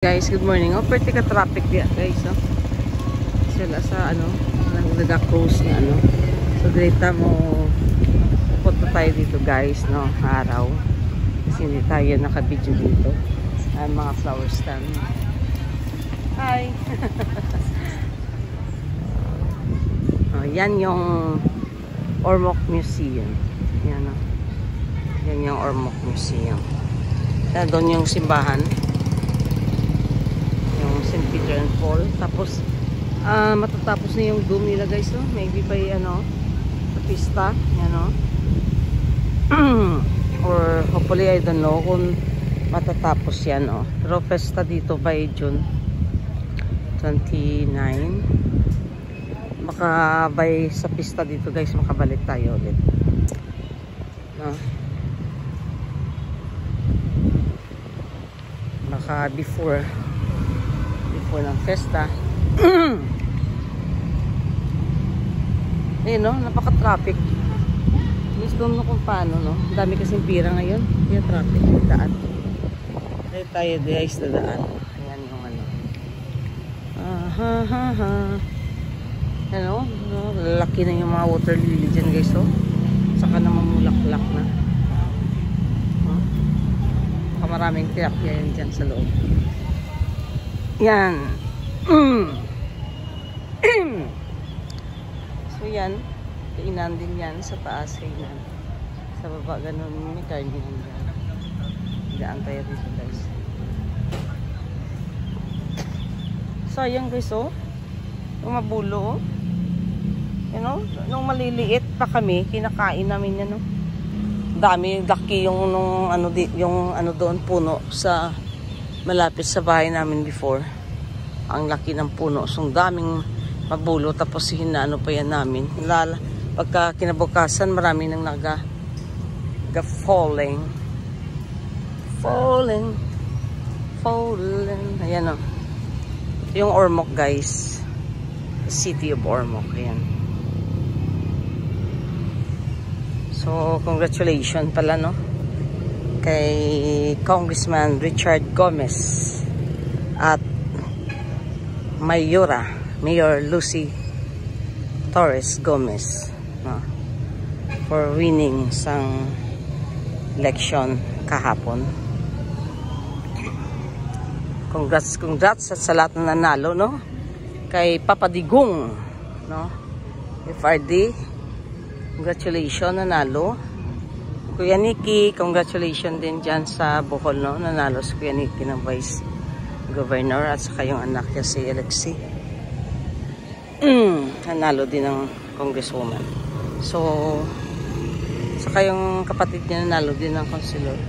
Guys, good morning. Oh, pwede ka traffic diya, guys. Oh. Sila sa nag-cruise na So, dito mo punta tayo dito, guys, no, araw. Kasi hindi tayo naka-video dito. Mga flower stand. Hi. Oh, yan yung Ormoc Museum. Yan, oh. Yan yung Ormoc Museum. Yan, doon yung simbahan. St. Peter and Paul. Tapos matatapos na yung doom nila, guys, no? Maybe by sa pista, or hopefully, I don't know kung matatapos yan, no? Pero festa dito by June 29. Baka by sa pista dito, guys, makabalik tayo ulit, no? Baka before ng festa. Ayun, no? Napaka-traffic. Gusto mo kung paano, no? Dami kasing pira ngayon. Kaya traffic yung daan. Kaya tayo guys na daan. Ayan yung ano, lalaki na yung mga water lily dyan, guys, oh. Saka na mamulaklak na. Baka maraming tilapia yan dyan sa loob. Yan. So yan, kainan din yan sa taas, kainan. Sa baba ganun, may karne yan dyan. Daan tayo dito, guys. So yan, guys, oh. Yung mabulo, oh. You know, nung maliliit pa kami, kinakain namin yan, oh. Dami, laki yung yung doon puno sa malapit sa bahay namin before. Ang laki ng puno. So, daming mabulo. Tapos, hinaano pa yan namin. Pagka kinabukasan, marami nang falling. Ayan, o. Ito yung Ormoc, guys. The city of Ormoc. Ayan. So, congratulations pala, no? Kay Congressman Richard Gomez at Mayor Lucy Torres Gomez, no, for winning sang election kahapon. Congrats at sa lahat na nanalo, no? Kay Papa Digong, no? FRD, congratulations, nanalo. Kuya Nicky, congratulations din dyan sa Bohol, no? Nanalo si Kuya Nicky ng Vice Governor at saka yung anak niya si Alexi. Nanalo din ng Congresswoman. So, saka yung kapatid niya nanalo din ng Councilor.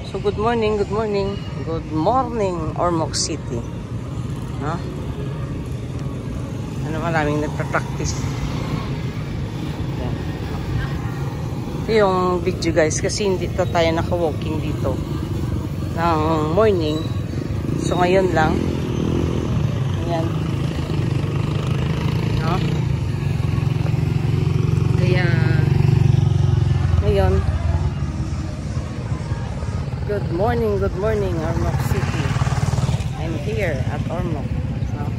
So, good morning, Ormoc City. No? Maraming nagpa-practice. Yung video, guys, kasi hindi tayo naka-walking dito ng morning. So ngayon lang. Ayan. No? Kaya ngayon, good morning Ormoc City. I'm here at Ormoc. So,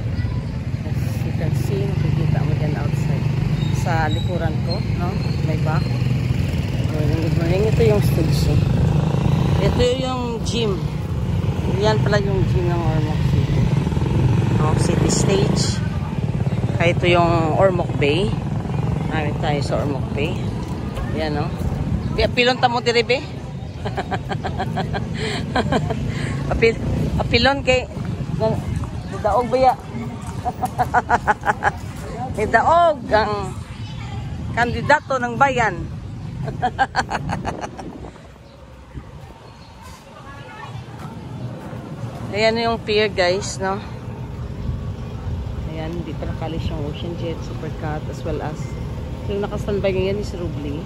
as you can see, nakikita mo dyan outside sa likuran ko, no? May back. Good morning. Ito yung stage. Ito yung gym. Yan pala yung gym ng Ormoc City. No, city stage. Kaya ito yung Ormoc Bay. Namin tayo sa Ormoc Bay. Yan, no. Apilon tamo diri, be. Apilon kay daog baya. Daog ang kandidato ng bayan. Ayan yung pier, guys, no? Ayan, dito nakalis yung Ocean Jet, Supercat, as well as so yung nakastandby ngayon is Rubli.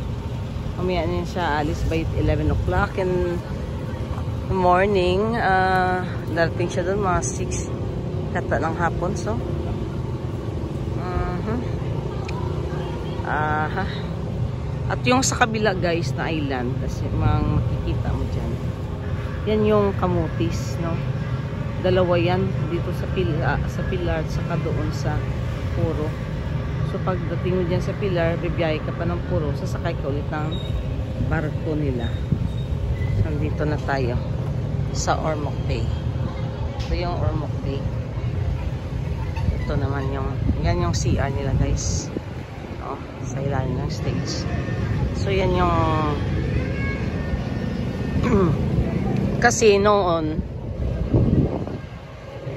Mamaya na siya alis by 11 o'clock in the morning. Darating siya doon mga 6 kata ng hapon. So at yung sa kabila, guys, na island, kasi makikita mo dyan, yan yung Camotes, no? Dalawa yan dito sa Pilar saka doon sa Puro. So pagdating mo dyan sa Pilar, bibiyahe ka pa ng Puro, sasakay ka ulit ng barko nila. So dito na tayo sa Ormoc Bay. Ito yung Ormoc Bay. Ito naman yan yung CR nila guys. Sa ilalim ng stage. So yan yung kasi noon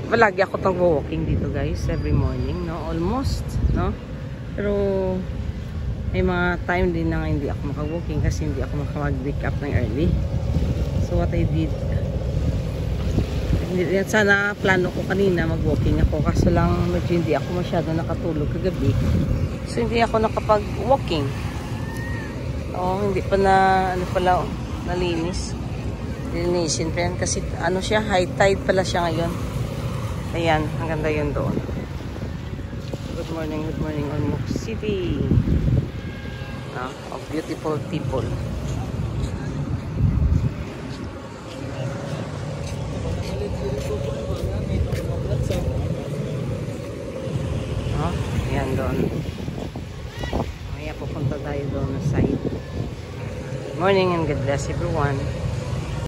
palagi ako walking dito guys every morning, no? Almost, no? Pero may mga time din na hindi ako maka-walking kasi hindi ako makapag-wake up ng early. So what I did, sana plano ko kanina mag-walking ako, kaso lang medyo hindi ako masyado nakatulog kagabi. So hindi ako nakapag-walking. Hindi pa na nalinis. Linisin pa yan kasi siya, high tide pala siya ngayon. Ayan, ang ganda yun doon. Good morning Ormoc City. Of beautiful people. Ayan doon. Maya pupunta tayo doon na side. Good morning and God bless everyone.